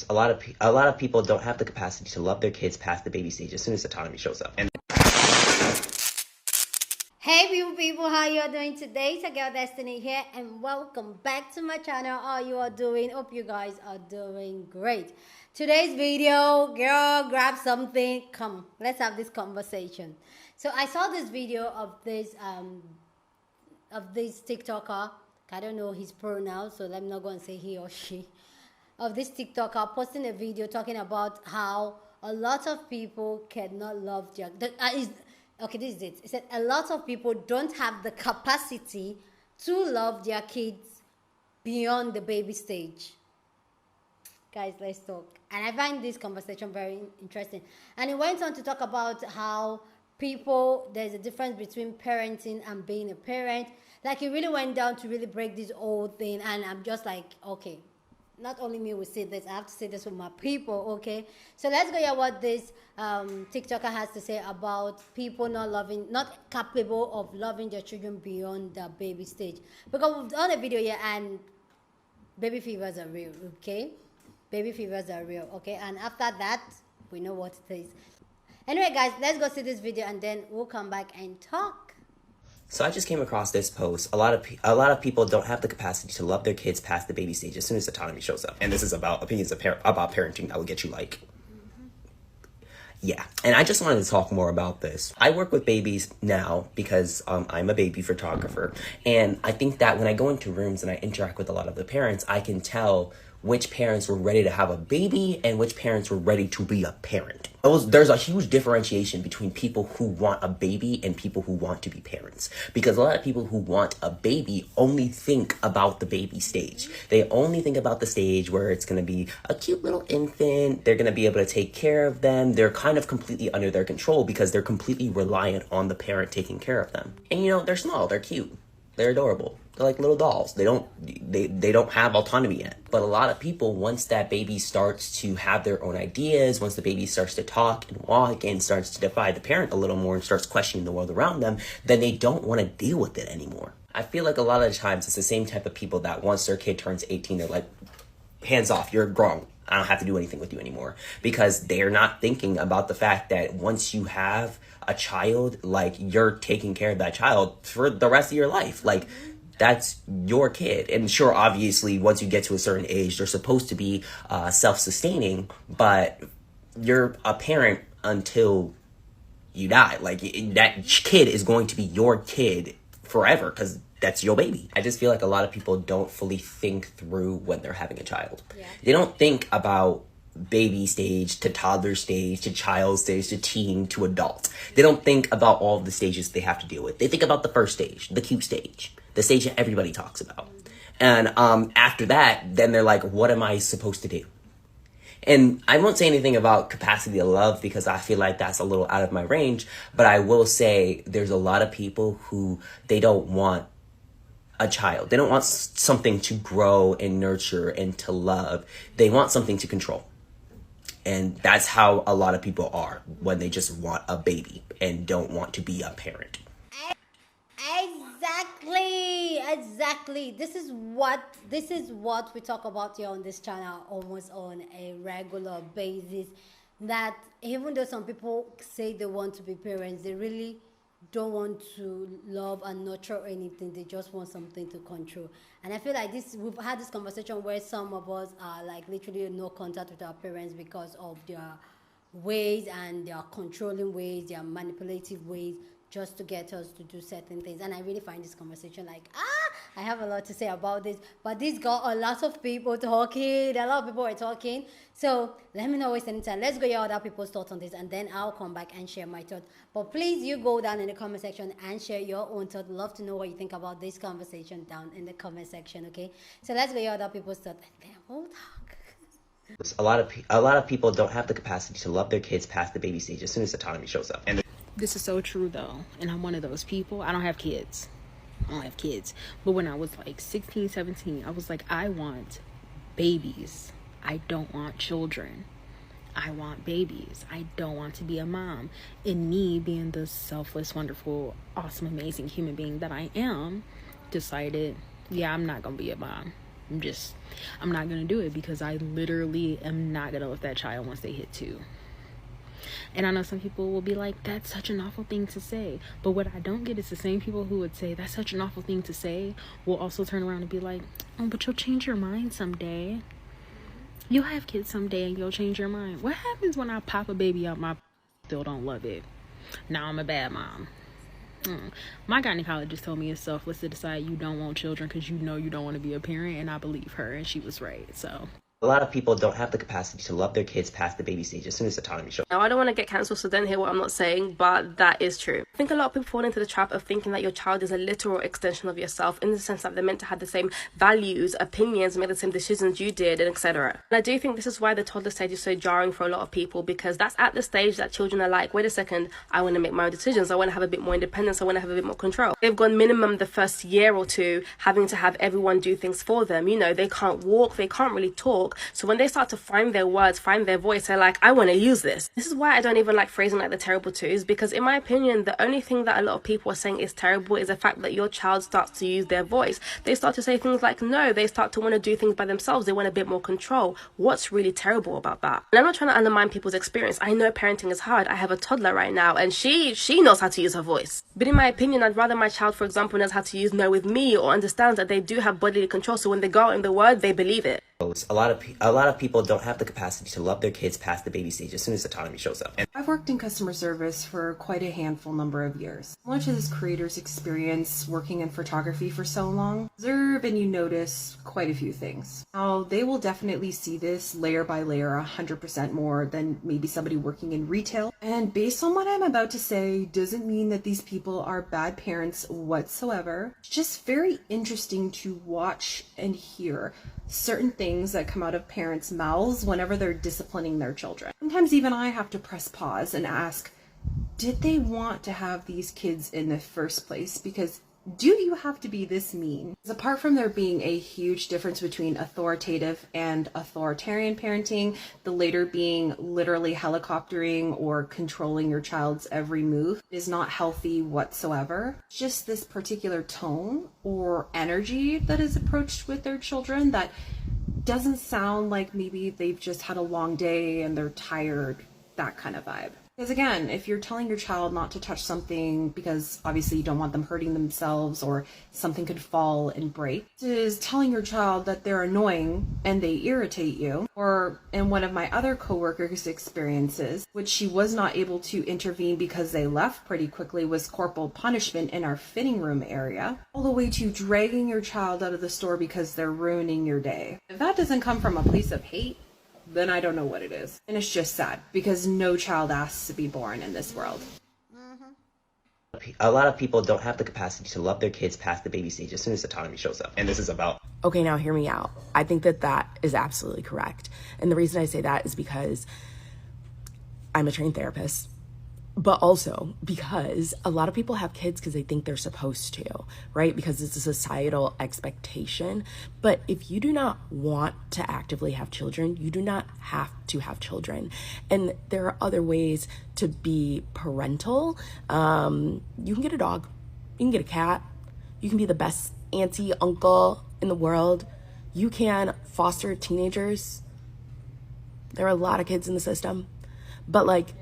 A lot of people don't have the capacity to love their kids past the baby stage as soon as autonomy shows up. And hey people, how you are doing today? It's your girl Destiny here, and welcome back to my channel. How you are doing? Hope you guys are doing great. Today's video, girl, grab something, come, let's have this conversation. So I saw this video of this TikToker. I don't know his pronouns, so let me not go and say he or she. Of this TikToker posting a video talking about how a lot of people cannot love their... Okay, this is it. It said a lot of people don't have the capacity to love their kids beyond the baby stage. Guys, let's talk. And I find this conversation very interesting. And it went on to talk about how there's a difference between parenting and being a parent. Like, it really went down to really break this whole thing. And I'm just like, okay, not only me will say this, I have to say this with my people, okay? So let's go hear what this TikToker has to say about people not capable of loving their children beyond the baby stage. Because we've done a video here and baby fevers are real, okay? Baby fevers are real, okay? And after that, we know what it is. Anyway, guys, let's go see this video and then we'll come back and talk. so I just came across this post. A lot of people don't have the capacity to love their kids past the baby stage as soon as autonomy shows up. And this is about opinions about parenting that will get you like. Yeah, and I just wanted to talk more about this. I work with babies now because I'm a baby photographer. And I think that when I go into rooms and I interact with a lot of the parents, I can tell which parents were ready to have a baby and which parents were ready to be a parent. There's a huge differentiation between people who want a baby and people who want to be parents. Because a lot of people who want a baby only think about the baby stage. They only think about the stage where it's going to be a cute little infant. They're going to be able to take care of them. They're kind of completely under their control because they're completely reliant on the parent taking care of them. And they're small, they're cute, they're adorable. They're like little dolls. They don't have autonomy yet. But a lot of people, once that baby starts to have their own ideas, once the baby starts to talk and walk and starts to defy the parent a little more and starts questioning the world around them, then they don't want to deal with it anymore. I feel like a lot of the times it's the same type of people that once their kid turns 18, they're like, hands off, you're grown. I don't have to do anything with you anymore. Because they're not thinking about the fact that once you have a child, like, you're taking care of that child for the rest of your life. Like, that's your kid. And sure, obviously, once you get to a certain age, they're supposed to be self-sustaining, but you're a parent until you die. Like, that kid is going to be your kid forever because that's your baby. I just feel like a lot of people don't fully think through when they're having a child. Yeah. They don't think about baby stage to toddler stage to child stage to teen to adult. They don't think about all of the stages they have to deal with. They think about the first stage, the cute stage, the stage that everybody talks about. And after that, then they're like, what am I supposed to do? And I won't say anything about capacity to love because I feel like that's a little out of my range. But I will say there's a lot of people who they don't want a child. They don't want something to grow and nurture and to love. They want something to control. And that's how a lot of people are when they just want a baby and don't want to be a parent. Exactly. This is what we talk about here on this channel almost on a regular basis. That even though some people say they want to be parents, they really don't want to love and nurture anything. They just want something to control. And I feel like we've had this conversation where some of us are like literally no contact with our parents because of their ways and their controlling ways, their manipulative ways, just to get us to do certain things. And I really find this conversation like, I have a lot to say about this, but this got a lot of people talking. A lot of people are talking. So let me not waste any time. Let's go hear other people's thoughts on this, and then I'll come back and share my thoughts. But please, you go down in the comment section and share your own thoughts. Love to know what you think about this conversation down in the comment section, okay? So let's go hear other people's thoughts, and then we'll talk. A lot of people don't have the capacity to love their kids past the baby stage as soon as autonomy shows up. And this is so true though, and I'm one of those people. I don't have kids, but when I was like 16, 17, I was like, I want babies. I don't want children. I want babies. I don't want to be a mom. And me being the selfless, wonderful, awesome, amazing human being that I am, decided, yeah, I'm not gonna be a mom. I'm not going to do it, because I literally am not going to lift that child once they hit 2. And I know some people will be like, that's such an awful thing to say. But what I don't get is the same people who would say that's such an awful thing to say will also turn around and be like, oh, but you'll change your mind someday. You'll have kids someday and you'll change your mind. What happens when I pop a baby out my still don't love it? Now I'm a bad mom. My gynecologist told me it's selfless to decide you don't want children because you know you don't want to be a parent, and I believe her, and she was right. So A lot of people don't have the capacity to love their kids past the baby stage as soon as autonomy shows. Now, I don't want to get cancelled, so don't hear what I'm not saying, but that is true. I think a lot of people fall into the trap of thinking that your child is a literal extension of yourself, in the sense that they're meant to have the same values, opinions, make the same decisions you did, and etc. And I do think this is why the toddler stage is so jarring for a lot of people, because that's at the stage that children are like, wait a second, I want to make my own decisions, I want to have a bit more independence, I want to have a bit more control. They've gone minimum the first year or two having to have everyone do things for them. You know, they can't walk, they can't really talk, so when they start to find their words, find their voice, they're like, I want to use this. This is why I don't even like phrasing like the terrible twos, because in my opinion, the only thing that a lot of people are saying is terrible is the fact that your child starts to use their voice. They start to say things like no, they start to want to do things by themselves, they want a bit more control. What's really terrible about that? And I'm not trying to undermine people's experience. I know parenting is hard. I have a toddler right now and she knows how to use her voice. But in my opinion, I'd rather my child, for example, knows how to use no with me, or understands that they do have bodily control, so when they go out in the world, they believe it. A lot of people don't have the capacity to love their kids past the baby stage as soon as autonomy shows up. And I've worked in customer service for quite a handful number of years. Much of this creator's experience working in photography for so long, observe and you notice quite a few things. Now, they will definitely see this layer by layer 100% more than maybe somebody working in retail. And based on what I'm about to say, doesn't mean that these people are bad parents whatsoever. It's just very interesting to watch and hear certain things that come out of parents' mouths whenever they're disciplining their children. Sometimes even I have to press pause and ask, did they want to have these kids in the first place? Because do you have to be this mean? Because apart from there being a huge difference between authoritative and authoritarian parenting, the later being literally helicoptering or controlling your child's every move, is not healthy whatsoever. Just this particular tone or energy that is approached with their children that doesn't sound like maybe they've just had a long day and they're tired, that kind of vibe. Because again, if you're telling your child not to touch something because obviously you don't want them hurting themselves or something could fall and break, it is telling your child that they're annoying and they irritate you. Or in one of my other coworkers' experiences, which she was not able to intervene because they left pretty quickly, was corporal punishment in our fitting room area, all the way to dragging your child out of the store because they're ruining your day. If that doesn't come from a place of hate, then I don't know what it is. And it's just sad, because no child asks to be born in this world. a lot of people don't have the capacity to love their kids past the baby stage as soon as autonomy shows up. And this is about... Okay, now hear me out. I think that is absolutely correct. And the reason I say that is because I'm a trained therapist, but also because a lot of people have kids because they think they're supposed to, right? Because it's a societal expectation. But if you do not want to actively have children, you do not have to have children. And there are other ways to be parental. You can get a dog, you can get a cat, you can be the best auntie, uncle in the world. You can foster teenagers. There are a lot of kids in the system. But like,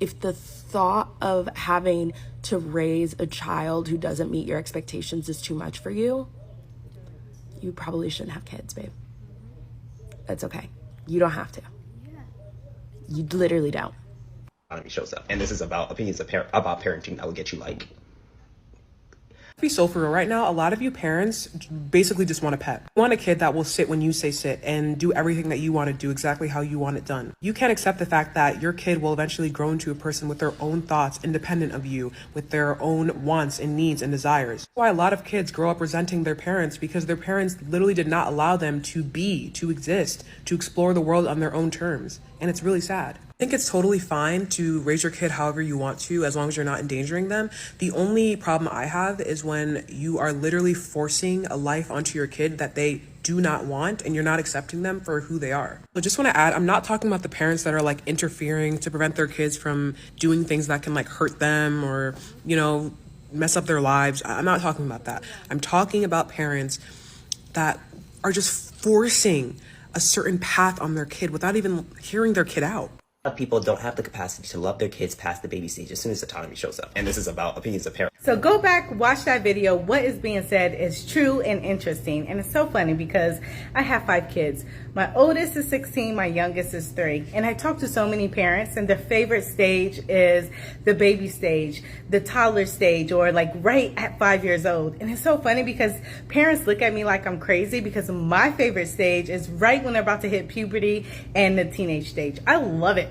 if the thought of having to raise a child who doesn't meet your expectations is too much for you, you probably shouldn't have kids, babe. That's okay. You don't have to. You literally don't. Autonomy shows up. And this is about opinions about parenting that will get you like... Be so for real right now, a lot of you parents basically just want a pet. You want a kid that will sit when you say sit and do everything that you want to do exactly how you want it done. You can't accept the fact that your kid will eventually grow into a person with their own thoughts, independent of you, with their own wants and needs and desires. That's why a lot of kids grow up resenting their parents, because their parents literally did not allow them to be, to exist, to explore the world on their own terms. And it's really sad. I think it's totally fine to raise your kid however you want to, as long as you're not endangering them. The only problem I have is when you are literally forcing a life onto your kid that they do not want, and you're not accepting them for who they are. So just want to add, I'm not talking about the parents that are like interfering to prevent their kids from doing things that can like hurt them or, you know, mess up their lives. I'm not talking about that. I'm talking about parents that are just forcing a certain path on their kid without even hearing their kid out. A lot of people don't have the capacity to love their kids past the baby stage as soon as autonomy shows up. And this is about opinions of parents. So go back, watch that video. What is being said is true and interesting. And it's so funny because I have 5 kids. My oldest is 16, my youngest is 3. And I talk to so many parents and their favorite stage is the baby stage, the toddler stage, or like right at 5 years old. And it's so funny because parents look at me like I'm crazy because my favorite stage is right when they're about to hit puberty and the teenage stage. I love it.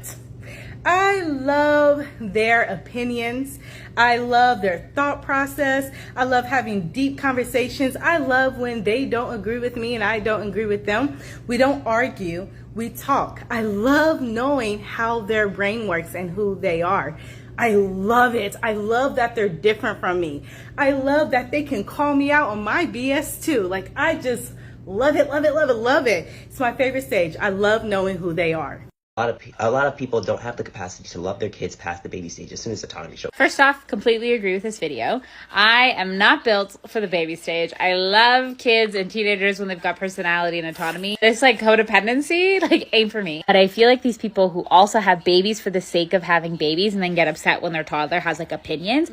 I love their opinions. I love their thought process. I love having deep conversations. I love when they don't agree with me and I don't agree with them. We don't argue, we talk. I love knowing how their brain works and who they are. I love it. I love that they're different from me. I love that they can call me out on my BS too. Like, I just love it, love it, love it, love it. It's my favorite stage. I love knowing who they are. A lot of people don't have the capacity to love their kids past the baby stage as soon as autonomy shows up. First off, completely agree with this video. I am not built for the baby stage. I love kids and teenagers when they've got personality and autonomy. This like codependency, like ain't for me. But I feel like these people who also have babies for the sake of having babies and then get upset when their toddler has like opinions,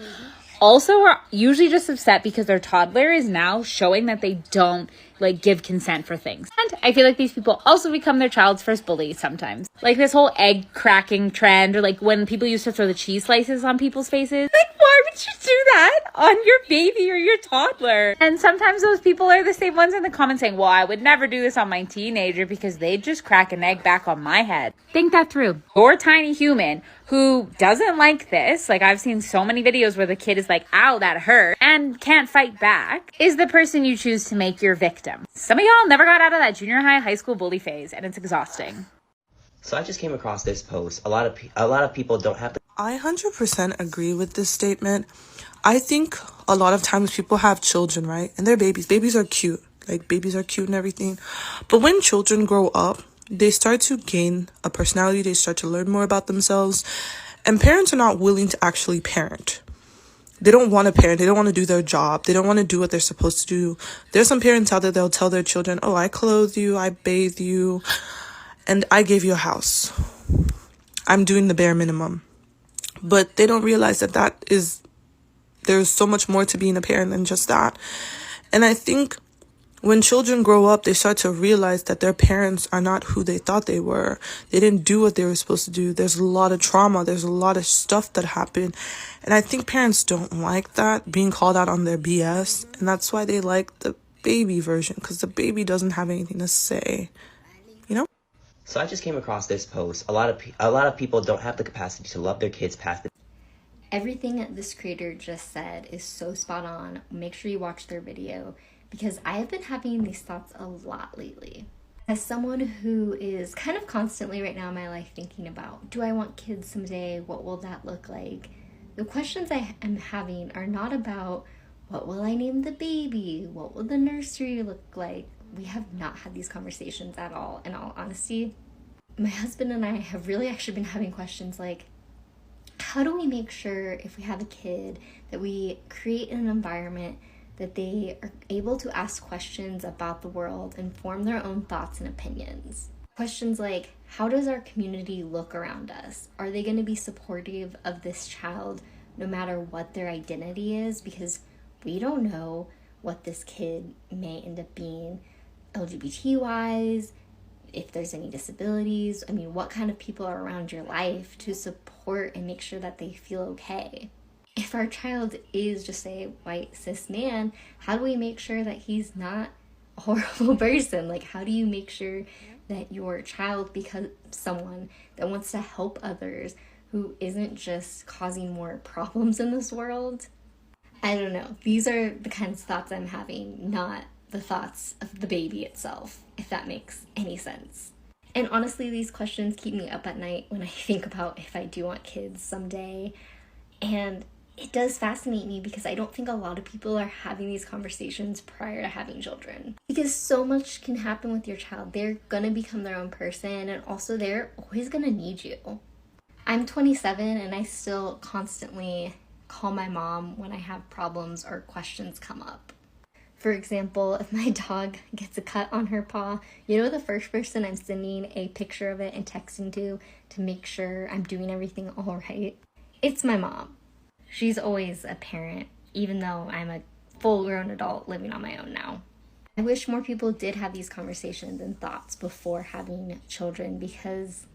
also are usually just upset because their toddler is now showing that they don't like give consent for things. And I feel like these people also become their child's first bully sometimes. Like this whole egg cracking trend, or like when people used to throw the cheese slices on people's faces. Like, why would you do that on your baby or your toddler? And sometimes those people are the same ones in the comments saying, well, I would never do this on my teenager because they'd just crack an egg back on my head. Think that through. Your tiny human who doesn't like this, like I've seen so many videos where the kid is like, ow, that hurt, and can't fight back, is the person you choose to make your victim. Some of y'all never got out of that junior high school bully phase, and it's exhausting. So I just came across this post. A lot of people don't have the... I 100% agree with this statement. I think a lot of times people have children, right? And they're babies. Babies are cute. Like, babies are cute and everything. But when children grow up, they start to gain a personality. They start to learn more about themselves. And parents are not willing to actually parent. They don't want to parent. They don't want to do their job. They don't want to do what they're supposed to do. There's some parents out there, they'll tell their children, oh, I clothe you, I bathe you, and I gave you a house. I'm doing the bare minimum. But they don't realize that there's so much more to being a parent than just that. And I think when children grow up, they start to realize that their parents are not who they thought they were. They didn't do what they were supposed to do. There's a lot of trauma. There's a lot of stuff that happened. And I think parents don't like that, being called out on their BS. And that's why they like the baby version, because the baby doesn't have anything to say, you know? So I just came across this post. A lot of people don't have the capacity to love their kids past the... Everything that this creator just said is so spot on. Make sure you watch their video, because I have been having these thoughts a lot lately. As someone who is kind of constantly right now in my life thinking about, do I want kids someday? What will that look like? The questions I am having are not about, what will I name the baby? What will the nursery look like? We have not had these conversations at all. In all honesty, my husband and I have really actually been having questions like, how do we make sure if we have a kid that we create an environment that they are able to ask questions about the world and form their own thoughts and opinions? Questions like, how does our community look around us? Are they going to be supportive of this child no matter what their identity is? Because we don't know what this kid may end up being LGBT-wise, if there's any disabilities. I mean, what kind of people are around your life to support and make sure that they feel okay? If our child is just a white cis man, how do we make sure that he's not a horrible person? Like, how do you make sure that your child becomes someone that wants to help others, who isn't just causing more problems in this world? I don't know. These are the kinds of thoughts I'm having, not the thoughts of the baby itself, if that makes any sense. And honestly, these questions keep me up at night when I think about if I do want kids someday. And it does fascinate me because I don't think a lot of people are having these conversations prior to having children. Because so much can happen with your child. They're gonna become their own person, and also they're always gonna need you. I'm 27 and I still constantly call my mom when I have problems or questions come up. For example, if my dog gets a cut on her paw, you know the first person I'm sending a picture of it and texting to make sure I'm doing everything all right? It's my mom. She's always a parent, even though I'm a full-grown adult living on my own now. I wish more people did have these conversations and thoughts before having children, because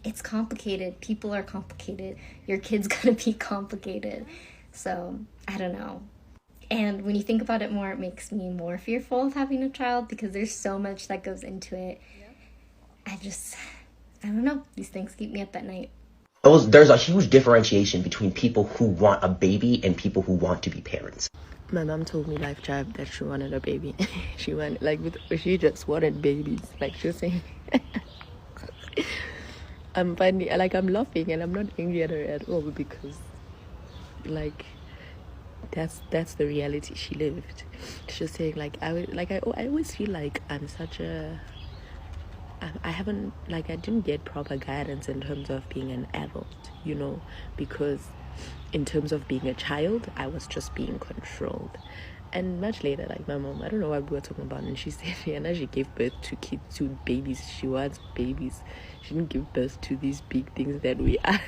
it's complicated. People are complicated. Your kid's gonna be complicated. So, I don't know. And when you think about it more, it makes me more fearful of having a child because there's so much that goes into it. I don't know. These things keep me up at night. There's a huge differentiation between people who want a baby and people who want to be parents. My mom told me life job that she wanted a baby. She just wanted babies. Like she was saying, I'm laughing and I'm not angry at her at all because, like, that's the reality she lived. She was saying I always feel like I didn't get proper guidance in terms of being an adult, because in terms of being a child, I was just being controlled. And much later, like my mom, I don't know what we were talking about, and she said, Rihanna, she gave birth to babies. She wants babies. She didn't give birth to these big things that we are.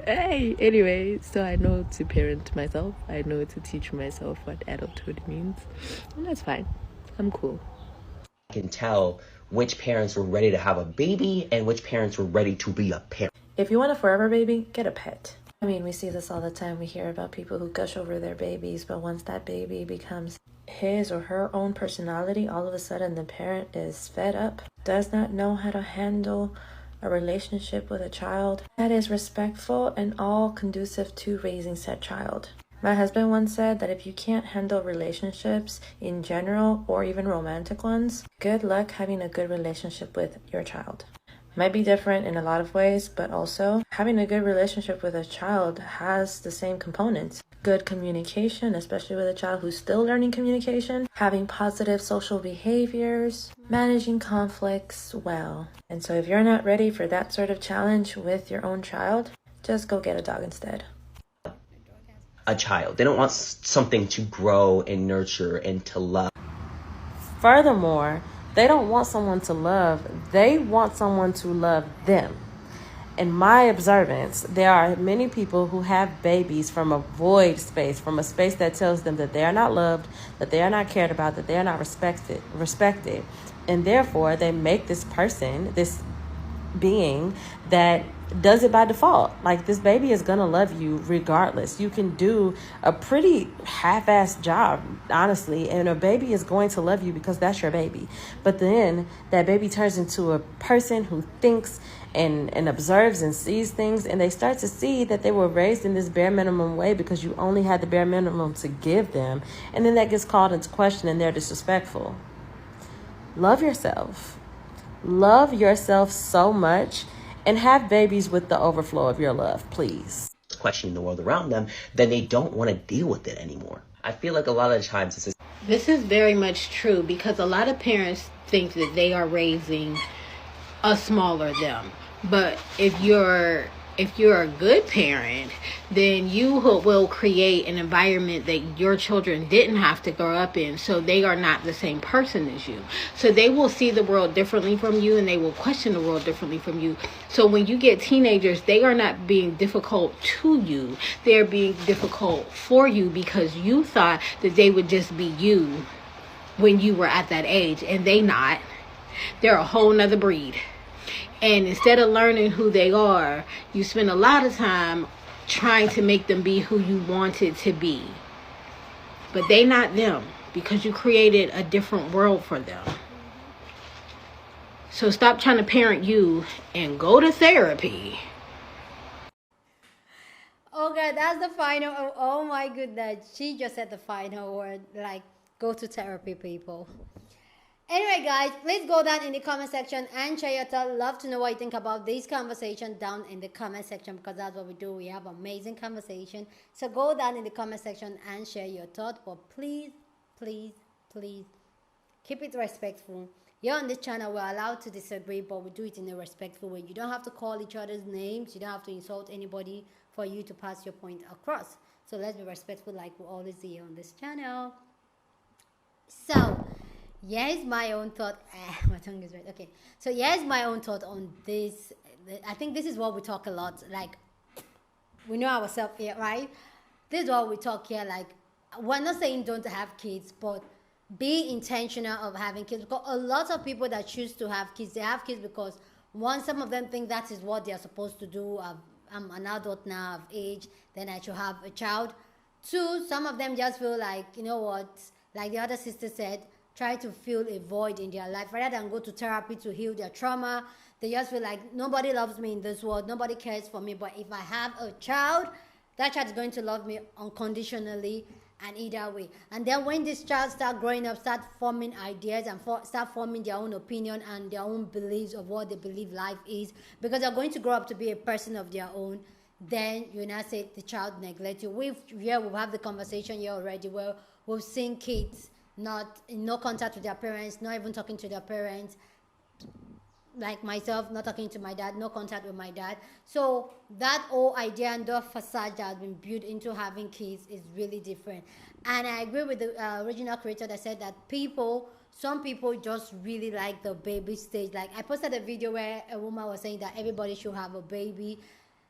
Hey, anyway, so I know to parent myself. I know to teach myself what adulthood means. And that's fine. I'm cool. I can tell which parents were ready to have a baby and which parents were ready to be a parent. If you want a forever baby, get a pet. I mean, we see this all the time. We hear about people who gush over their babies, but once that baby becomes his or her own personality, all of a sudden the parent is fed up, does not know how to handle a relationship with a child that is respectful and all conducive to raising said child. My husband once said that if you can't handle relationships in general or even romantic ones, good luck having a good relationship with your child. Might be different in a lot of ways, but also having a good relationship with a child has the same components. Good communication, especially with a child who's still learning communication, having positive social behaviors, managing conflicts well. And so if you're not ready for that sort of challenge with your own child, just go get a dog instead. A child. They don't want something to grow and nurture and to love. Furthermore, they don't want someone to love. They want someone to love them. In my observance, there are many people who have babies from a void space, from a space that tells them that they are not loved, that they are not cared about, that they are not respected. And therefore, they make this person, this being that does it by default. Like, this baby is gonna love you regardless. You can do a pretty half-assed job, honestly, and a baby is going to love you because that's your baby. But then that baby turns into a person who thinks and observes and sees things, and they start to see that they were raised in this bare minimum way because you only had the bare minimum to give them, and then that gets called into question and they're disrespectful. Love yourself. Love yourself so much and have babies with the overflow of your love, please. Questioning the world around them, then they don't want to deal with it anymore. I feel like a lot of the times this is very much true because a lot of parents think that they are raising a smaller them. But if you're a good parent, then you will create an environment that your children didn't have to grow up in, so they are not the same person as you. So they will see the world differently from you, and they will question the world differently from you. So when you get teenagers, they are not being difficult to you. They're being difficult for you because you thought that they would just be you when you were at that age, and they not. They're a whole nother breed. And instead of learning who they are, you spend a lot of time trying to make them be who you wanted to be. But they not them because you created a different world for them. So stop trying to parent you and go to therapy. Okay, that's the final. Oh my goodness. She just said the final word. Like, go to therapy, people. Anyway, guys, please go down in the comment section and share your thoughts. Love to know what you think about this conversation down in the comment section, because that's what we do. We have amazing conversation. So go down in the comment section and share your thoughts. But please, please, please keep it respectful. Here on this channel, we're allowed to disagree, but we do it in a respectful way. You don't have to call each other's names. You don't have to insult anybody for you to pass your point across. So let's be respectful like we always do here on this channel. So here's my own thought. My tongue is red. Okay, so here's my own thought on this. I think this is what we talk a lot. Like, we know ourselves here, right? This is what we talk here. Like, we're not saying don't have kids, but be intentional of having kids. Because a lot of people that choose to have kids, they have kids because one, some of them think that is what they are supposed to do. I'm an adult now, of age, then I should have a child. Two, some of them just feel like, you know what, like the other sister said, try to fill a void in their life rather than go to therapy to heal their trauma. They just feel like nobody loves me in this world, nobody cares for me, but if I have a child, that child is going to love me unconditionally and either way. And then when this child start growing up, start forming ideas and start forming their own opinion and their own beliefs of what they believe life is, because they're going to grow up to be a person of their own, then you now say the child neglect you. We've had the conversation here already where we've seen kids not in no contact with their parents, not even talking to their parents, like myself, not talking to my dad, no contact with my dad. So that whole idea and the facade that has been built into having kids is really different. And I agree with the original creator that said that some people just really like the baby stage. Like, I posted a video where a woman was saying that everybody should have a baby.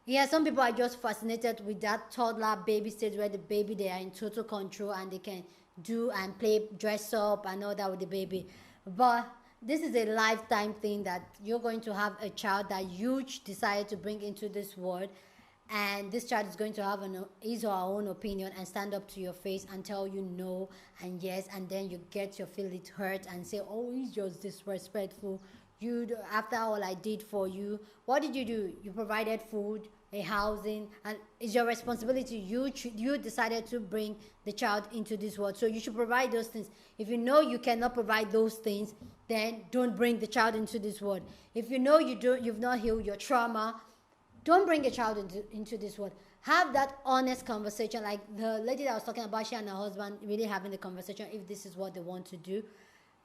Yeah, some people are just fascinated with that toddler baby stage where the baby, they are in total control and they can do and play, dress up and all that with the baby. But this is a lifetime thing, that you're going to have a child that you decided to bring into this world, and this child is going to have his or her own opinion and stand up to your face and tell you no and yes, and then you get your feelings hurt and say, oh, he's just disrespectful. After all I did for you, what did you do? You provided food, a housing, and it's your responsibility. You decided to bring the child into this world, so you should provide those things. If you know you cannot provide those things, then don't bring the child into this world. If you know you've not healed your trauma, don't bring a child into this world. Have that honest conversation, like the lady that I was talking about, she and her husband really having the conversation if this is what they want to do.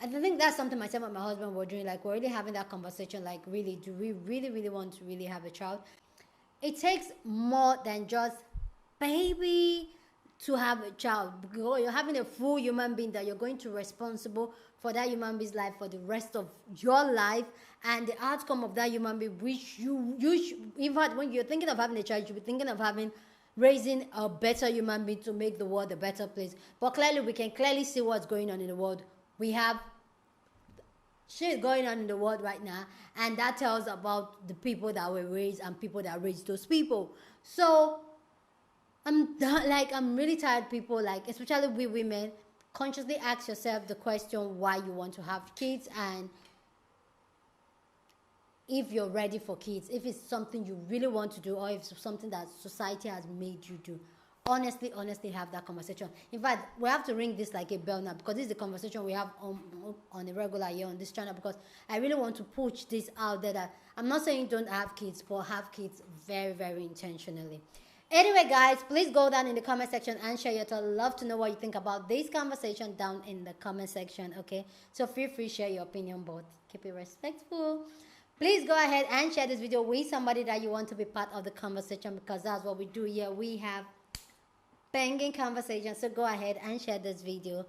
And I think that's something myself and my husband were doing, like we're really having that conversation, like really, do we really, really want to really have a child? It takes more than just baby to have a child. Because you're having a full human being that you're going to be responsible for that human being's life for the rest of your life, and the outcome of that human being, which you should, in fact, when you're thinking of having a child, you should be thinking of raising a better human being to make the world a better place. But clearly, we can clearly see what's going on in the world. We have shit going on in the world right now, and that tells about the people that were raised and people that raised those people. So I'm really tired, people, like especially we women, consciously ask yourself the question why you want to have kids, and if you're ready for kids, if it's something you really want to do, or if it's something that society has made you do. Honestly have that conversation. In fact, we have to ring this like a bell now, because this is the conversation we have on a regular here on this channel, because I really want to push this out there, that I'm not saying don't have kids, but have kids very, very intentionally. Anyway, guys, please go down in the comment section and share your thoughts. Love to know what you think about this conversation down in the comment section, okay? So feel free to share your opinion, but keep it respectful. Please go ahead and share this video with somebody that you want to be part of the conversation, because that's what we do here. We have banging conversation, so go ahead and share this video.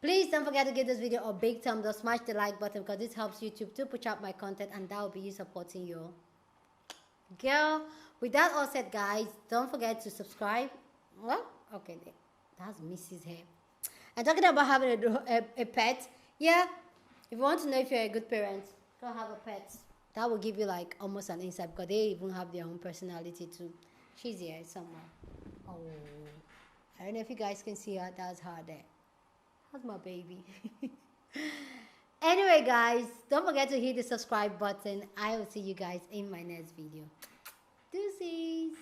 Please don't forget to give this video a big thumbs up, smash the like button, because this helps YouTube to push out my content, and that will be you supporting your girl. With that all said, guys, don't forget to subscribe. What? Okay, that's Mrs. Hair. I'm talking about having a pet. Yeah, if you want to know if you're a good parent, go have a pet. That will give you like almost an insight, because they even have their own personality too. She's here somewhere. Oh, I don't know if you guys can see her. That's her there. That's my baby. Anyway, guys, don't forget to hit the subscribe button. I will see you guys in my next video. Deuces.